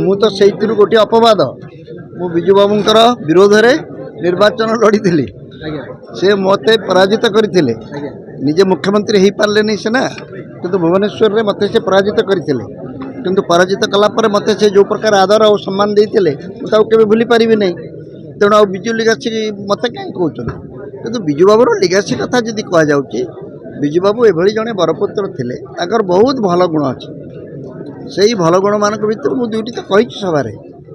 मु तो से गोटे अपवाद मु विजु बाबूंकर विरोध में निर्वाचन लड़ी से मत पराजित करते निजे मुख्यमंत्री हो पारे नहीं सीना कि भुवनेश्वर में मत से पराजित करते किंतु पराजित कलापर मत से जो प्रकार आदर और सम्मान देते मुझे भूली पारि नहीं तेणु विजु लिगासी मत कहीं कहते कि विजु बाबूर लिगासी कथा जदि कहु विजु बाबू एभली जड़े बरपुत्र थे बहुत भल गुण अच्छे से भल गुण मान भर मुझे दुईटी तो कही सभार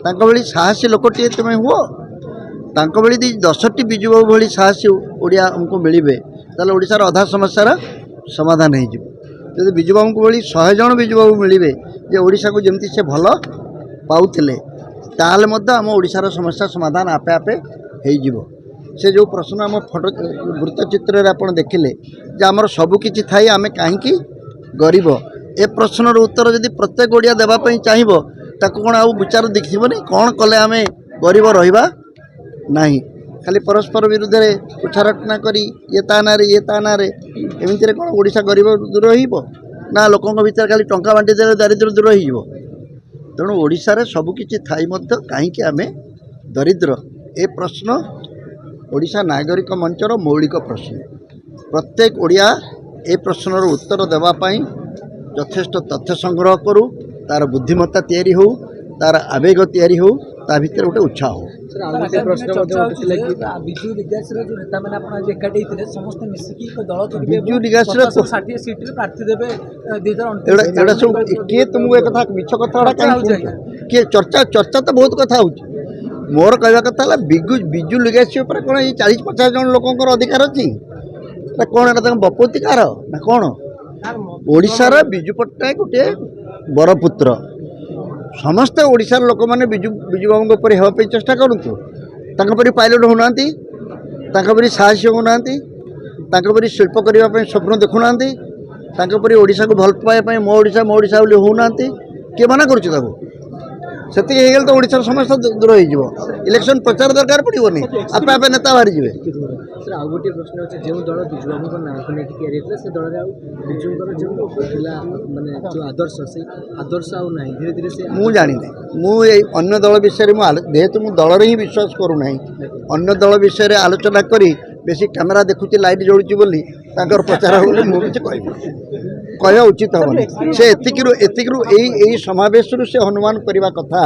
भाई साहसी लोकटे तुम्हें हुआ भाई 10टी विजु बाबू भाई साहसी ओडिया हमको मिले ताल ओडार अधा समस्यार समाधान हो विजु बाबू को भाई 100 जन विजु बाबू मिले जे ओडिशा को जमती से भल पाउले ताल आम ओडिशार समस्या समाधान आपे आपे हो से जो प्रश्न आम फोटो वृत्तचित्र आप देखिले जे आमर सबकि थाई आम कहीं गरीब ए प्रश्नर उत्तर जदि प्रत्येक ओडिया देवाई चाहब ताको कौन आउ विचार देखनी कौन कले आम गरीब रहा नहीं खाली परस्पर विरुद्ध में उछारटना करी ये ता ना एमती कौन ओडिशा गरीब दूर हो ना लोकों भीतर खाली टंका बांटी दे दारिद्र दूर हो तेणु ओडिशा सबकि थाई कहीं आम दरिद्र ए प्रश्न ओडिशा नागरिक मंचर मौलिक प्रश्न प्रत्येक ओडिया ए प्रश्नर उत्तर देवाई यथेष्ट तथ्य संग्रह करूँ तार बुद्धिमत्ता तैयारी हो तार आवेग तैयारी हो ता भीतर गोटे उत्साह हो विजु लिगासी सब किए तुमको एक कथा मिछ कथा कहीं किए चर्चा चर्चा तो बहुत कथा हो मोर कहवा कथा है विजु लिगासी कौन ये 40-50 जन लोकर अधिकार अच्छी कौन बपौती कार ना कौन ओडिशार विजु पट्टनायक गोटे बरपुत्र समस्ते ओडिशार लोक मैंने विजु बाबू पर होगापी चेष्टा करूँ परी पायलट होना परी साहसी होना परी शिल्प करने स्वप्न देखुना परी ओडिशा को भल पाइबा मो ओडिशा होना किए मना करूँ से तो ओडिशार समस्या दूर हो इलेक्शन प्रचार दरकार पड़ोनी आपे आपे नेता बाहरी जी सर आउ गोटे प्रश्न अच्छे जो दल विजु बाबू ना को लेकिन या से दल विजुर जो माने जो आदर्श से आदर्श आउ ना धीरे धीरे से मुझे जानी मुझे अन्य दल विषय जेहेतु मुझे दलर ही विश्वास करूना अन्य दल विषय आलोचना करी बेसी कैमेरा देखुची लाइट जोड़ुची बोली प्रचार बोली मुझे कह उचित हेनी से एतिकु समावेश से अनुमान करने कथा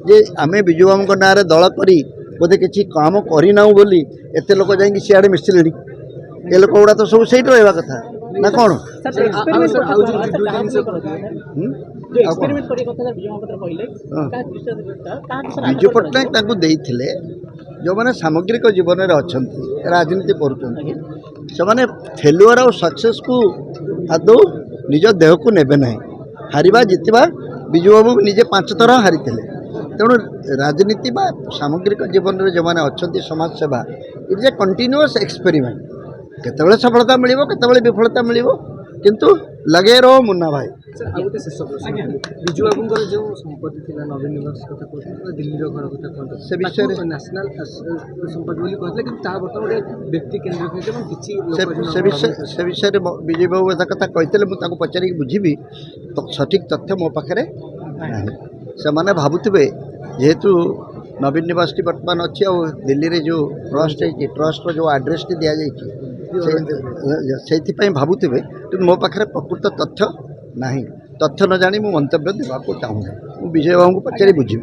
जे आम विजु बाबू ना दल करी बोधे किसी काम करना बोली एत लोक जा सियाड़े मिसिले ए लोक गुड़ा तो सब सही रहा कथा ना कौन विजु पट्टनायक देते जो मैंने सामग्रिक जीवन में अच्छा राजनीति कर फेलुअर और सक्सेस को आदौ निज देह को नेबे ना हारिबा जितवा विजु बाबू निजे 5 थर हारी तेणु राजनीति बा सामग्रिक जीवन में जो मैंने अच्छा समाज सेवा it is a continuous experiment केतबेले सफलता मिलिबो केतबेले विफलता मिलिबो किंतु लगे रहो मुन्ना भाई विजु बाबू जो संपत्ति थी नवीन निवास कथा कहते दिल्ली घर कथा कहते से विषय नेशनल संपत्ति बोली कहते कि बर्तमान गोटे व्यक्ति केन्द्र से विषय विजय बाबू एता कथा कहते मुझे पचारिक बुझी तो सठिक तथ्य मो पाखे से मैंने भावुवे जेहेतु नवीन निवास बर्तमान अच्छी आ दिल्ली रे जो ट्रस्ट है ट्रस्ट जो आड्रेस टी दि जाए भावुवे कि मो पाखे प्रकृत तथ्य ना तथ्य न जानी मु मंतव्य देवाक चाहूँ विजय बाबू को पचारि बुझी।